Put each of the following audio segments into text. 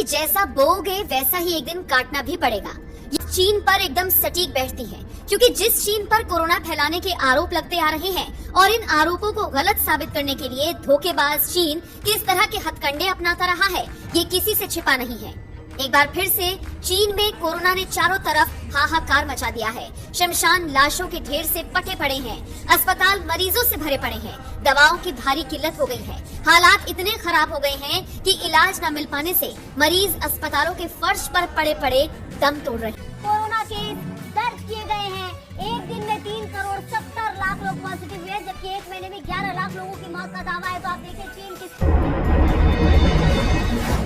जैसा बोओगे वैसा ही एक दिन काटना भी पड़ेगा। ये चीन पर एकदम सटीक बैठती है, क्योंकि जिस चीन पर कोरोना फैलाने के आरोप लगते आ रहे हैं और इन आरोपों को गलत साबित करने के लिए धोखेबाज चीन किस तरह के हथकंडे अपनाता रहा है, ये किसी से छिपा नहीं है। एक बार फिर से चीन में कोरोना ने चारों तरफ हाहाकार मचा दिया है। शमशान लाशों के ढेर से पटे पड़े हैं, अस्पताल मरीजों से भरे पड़े हैं, दवाओं की भारी किल्लत हो गई है। हालात इतने खराब हो गए हैं कि इलाज न मिल पाने से मरीज अस्पतालों के फर्श पर पड़े पड़े दम तोड़ रहे हैं। कोरोना केस दर्ज किए गए हैं। एक दिन में 3,70,00,000 लोग पॉजिटिव हुए, जबकि एक महीने में 11 लाख लोगों की मौत का दावा है। तो आप देखिए चीन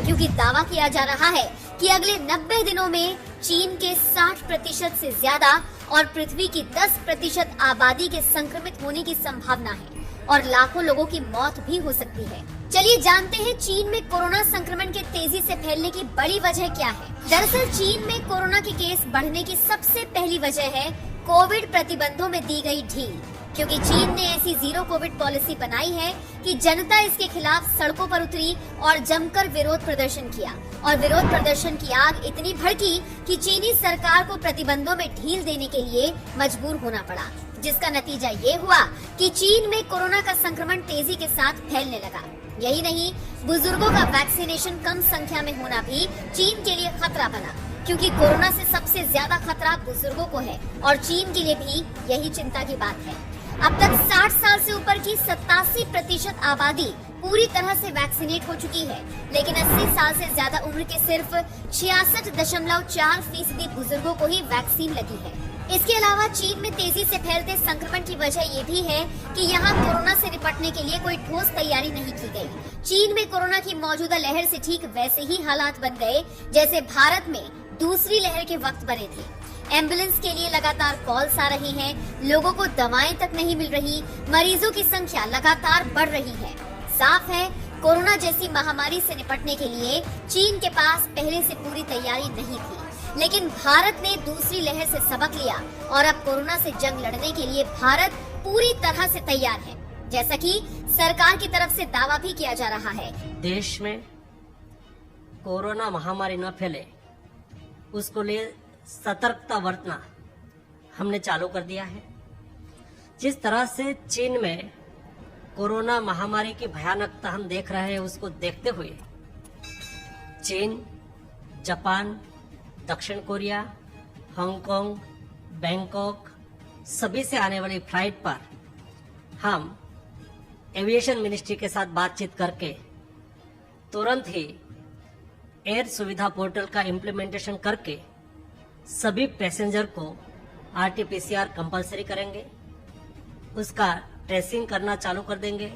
क्योंकि दावा किया जा रहा है कि अगले 90 दिनों में चीन के 60% से ज्यादा और पृथ्वी की 10% आबादी के संक्रमित होने की संभावना है और लाखों लोगों की मौत भी हो सकती है। चलिए जानते हैं चीन में कोरोना संक्रमण के तेजी से फैलने की बड़ी वजह क्या है। दरअसल चीन में कोरोना के केस बढ़ने की सबसे पहली वजह है कोविड प्रतिबंधों में दी गई ढील, क्योंकि चीन ने ऐसी जीरो कोविड पॉलिसी बनाई है कि जनता इसके खिलाफ सड़कों पर उतरी और जमकर विरोध प्रदर्शन किया और विरोध प्रदर्शन की आग इतनी भड़की कि चीनी सरकार को प्रतिबंधों में ढील देने के लिए मजबूर होना पड़ा, जिसका नतीजा ये हुआ कि चीन में कोरोना का संक्रमण तेजी के साथ फैलने लगा। यही नहीं, बुजुर्गों का वैक्सीनेशन कम संख्या में होना भी चीन के लिए खतरा बना, क्योंकि कोरोना से सबसे ज्यादा खतरा बुजुर्गों को है और चीन के लिए भी यही चिंता की बात है। अब तक 60 साल से ऊपर की 87% आबादी पूरी तरह से वैक्सीनेट हो चुकी है, लेकिन 80 साल से ज्यादा उम्र के सिर्फ 66.4% बुजुर्गों को ही वैक्सीन लगी है। इसके अलावा चीन में तेजी से फैलते संक्रमण की वजह ये भी है कि यहाँ कोरोना से निपटने के लिए कोई ठोस तैयारी नहीं की गई। चीन में कोरोना की मौजूदा लहर से ठीक वैसे ही हालात बन गए जैसे भारत में दूसरी लहर के वक्त बने थे। एम्बुलेंस के लिए लगातार कॉल्स आ रही हैं, लोगों को दवाएं तक नहीं मिल रही, मरीजों की संख्या लगातार बढ़ रही है। साफ है, कोरोना जैसी महामारी से निपटने के लिए चीन के पास पहले से पूरी तैयारी नहीं थी, लेकिन भारत ने दूसरी लहर से सबक लिया और अब कोरोना से जंग लड़ने के लिए भारत पूरी तरह से तैयार है, जैसा कि सरकार की तरफ से दावा भी किया जा रहा है। देश में कोरोना महामारी न फैले उसको लिए सतर्कता बरतना हमने चालू कर दिया है। जिस तरह से चीन में कोरोना महामारी की भयानकता हम देख रहे हैं, उसको देखते हुए चीन, जापान, दक्षिण कोरिया, हांगकांग, बैंकॉक सभी से आने वाली फ्लाइट पर हम एविएशन मिनिस्ट्री के साथ बातचीत करके तुरंत ही एयर सुविधा पोर्टल का इम्प्लीमेंटेशन करके सभी पैसेंजर को आरटीपीसीआर कंपलसरी करेंगे, उसका ट्रेसिंग करना चालू कर देंगे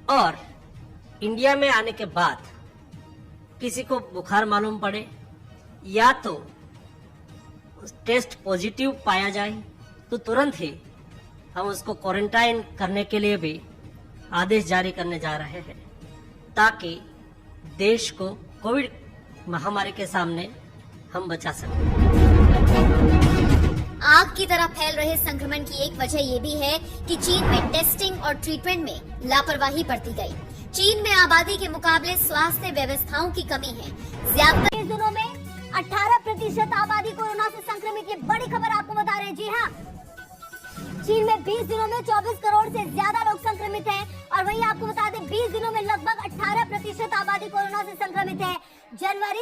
और इंडिया में आने के बाद किसी को बुखार मालूम पड़े या तो टेस्ट पॉजिटिव पाया जाए तो तुरंत ही हम उसको क्वारंटाइन करने के लिए भी आदेश जारी करने जा रहे हैं, ताकि देश को कोविड महामारी के सामने हम बचा सकें। आग की तरह फैल रहे संक्रमण की एक वजह ये भी है कि चीन में टेस्टिंग और ट्रीटमेंट में लापरवाही बरती गई। चीन में आबादी के मुकाबले स्वास्थ्य व्यवस्थाओं की कमी है। ज्यादातर इस दिनों में 18% आबादी कोरोना से संक्रमित। ये बड़ी खबर आपको बता रहे हैं। जी हाँ, चीन में 20 दिनों में 24 करोड़ से ज्यादा लोग संक्रमित हैं और वहीं आपको बता दें 20 दिनों में लगभग 18% आबादी कोरोना से संक्रमित है। जनवरी